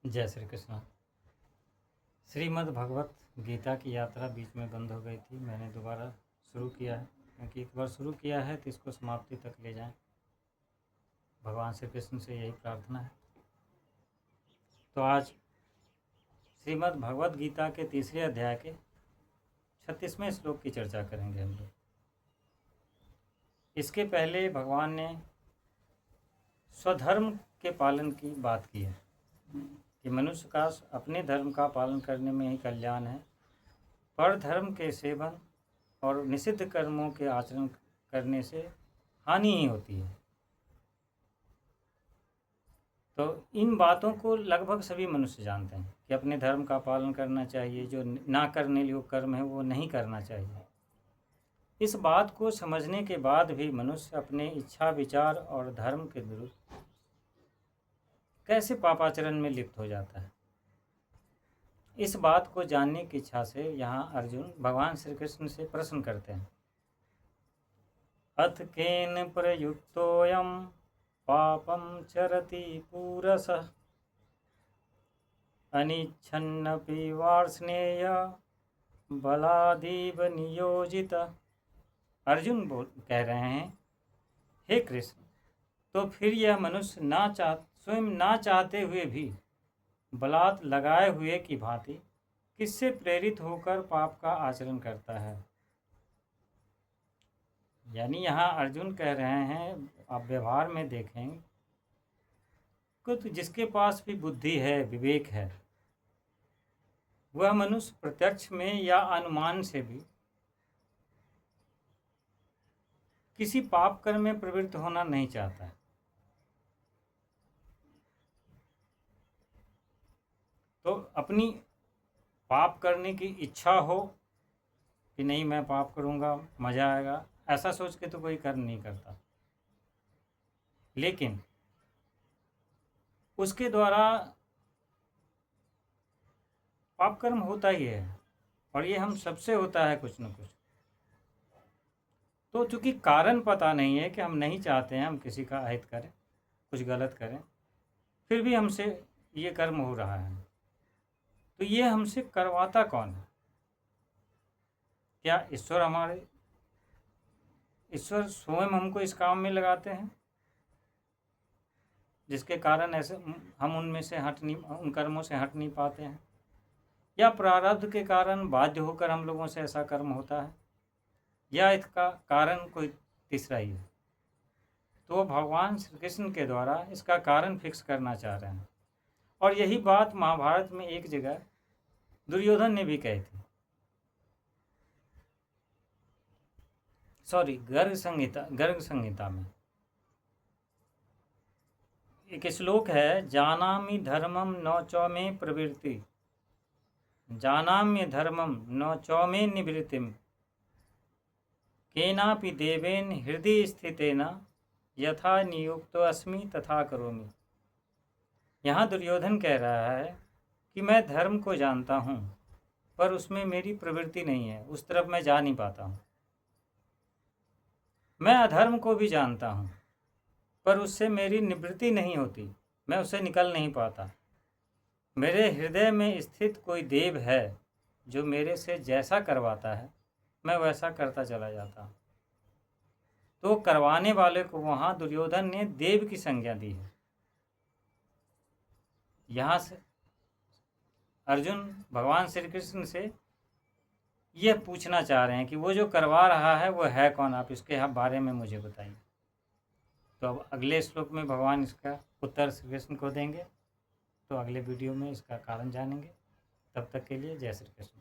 जय श्री कृष्ण। श्रीमद् भगवत गीता की यात्रा बीच में बंद हो गई थी। मैंने दोबारा शुरू किया है क्योंकि एक बार शुरू किया है तो इसको समाप्ति तक ले जाएं। भगवान श्री कृष्ण से यही प्रार्थना है। तो आज श्रीमद् भगवत गीता के तीसरे अध्याय के 36वें श्लोक की चर्चा करेंगे हम लोग। इसके पहले भगवान ने स्वधर्म के पालन की बात की है कि मनुष्य का अपने धर्म का पालन करने में ही कल्याण है। पर धर्म के सेवन और निषिद्ध कर्मों के आचरण करने से हानि ही होती है। तो इन बातों को लगभग सभी मनुष्य जानते हैं कि अपने धर्म का पालन करना चाहिए, जो ना करने योग्य कर्म है वो नहीं करना चाहिए। इस बात को समझने के बाद भी मनुष्य अपने इच्छा, विचार और धर्म के विरुद्ध कैसे पापाचरण में लिप्त हो जाता है, इस बात को जानने की इच्छा से यहाँ अर्जुन भगवान श्री कृष्ण से प्रश्न करते हैं। अथ केन प्रयुक्तोऽयं पापं चरति पूरसः अनिच्छन्नपि वार्ष्णेय बलादेव नियोजित। अर्जुन कह रहे हैं, हे कृष्ण, तो फिर यह मनुष्य स्वयं ना चाहते हुए भी बलात् लगाए हुए की भांति किससे प्रेरित होकर पाप का आचरण करता है। यानी यहाँ अर्जुन कह रहे हैं, आप व्यवहार में देखें कि जिसके पास भी बुद्धि है, विवेक है, वह मनुष्य प्रत्यक्ष में या अनुमान से भी किसी पाप कर्म में प्रवृत्त होना नहीं चाहता है। तो अपनी पाप करने की इच्छा हो कि नहीं मैं पाप करूँगा, मज़ा आएगा, ऐसा सोच के तो कोई कर्म नहीं करता, लेकिन उसके द्वारा पाप कर्म होता ही है और ये हम सबसे होता है कुछ न कुछ। तो चूँकि कारण पता नहीं है कि हम नहीं चाहते हैं हम किसी का अहित करें, कुछ गलत करें, फिर भी हमसे ये कर्म हो रहा है, तो ये हमसे करवाता कौन है? क्या ईश्वर स्वयं हमको इस काम में लगाते हैं, जिसके कारण ऐसे हम उन कर्मों से हट नहीं पाते हैं, या प्रारब्ध के कारण बाध्य होकर हम लोगों से ऐसा कर्म होता है, या इसका कारण कोई तीसरा ही है? तो भगवान श्री कृष्ण के द्वारा इसका कारण फिक्स करना चाह रहे हैं। और यही बात महाभारत में एक जगह दुर्योधन ने भी कही थी। गर्ग संहिता में एक श्लोक है, जानामि धर्मम न च मे प्रवृत्ति, जानाम्य धर्मम न च मे निवृत्तिम, केनापि देवेन हृदय स्थितेन यथा नियुक्तो अस्मि तथा करोमि। यहाँ दुर्योधन कह रहा है कि मैं धर्म को जानता हूँ पर उसमें मेरी प्रवृत्ति नहीं है, उस तरफ मैं जा नहीं पाता हूँ। मैं अधर्म को भी जानता हूँ पर उससे मेरी निवृत्ति नहीं होती, मैं उससे निकल नहीं पाता। मेरे हृदय में स्थित कोई देव है जो मेरे से जैसा करवाता है मैं वैसा करता चला जाता हूँ। तो करवाने वाले को वहाँ दुर्योधन ने देव की संज्ञा दी है। यहाँ से अर्जुन भगवान श्री कृष्ण से यह पूछना चाह रहे हैं कि वो जो करवा रहा है वो है कौन, आप इसके बारे में मुझे बताइए। तो अब अगले श्लोक में भगवान इसका उत्तर श्री कृष्ण को देंगे, तो अगले वीडियो में इसका कारण जानेंगे। तब तक के लिए जय श्री कृष्ण।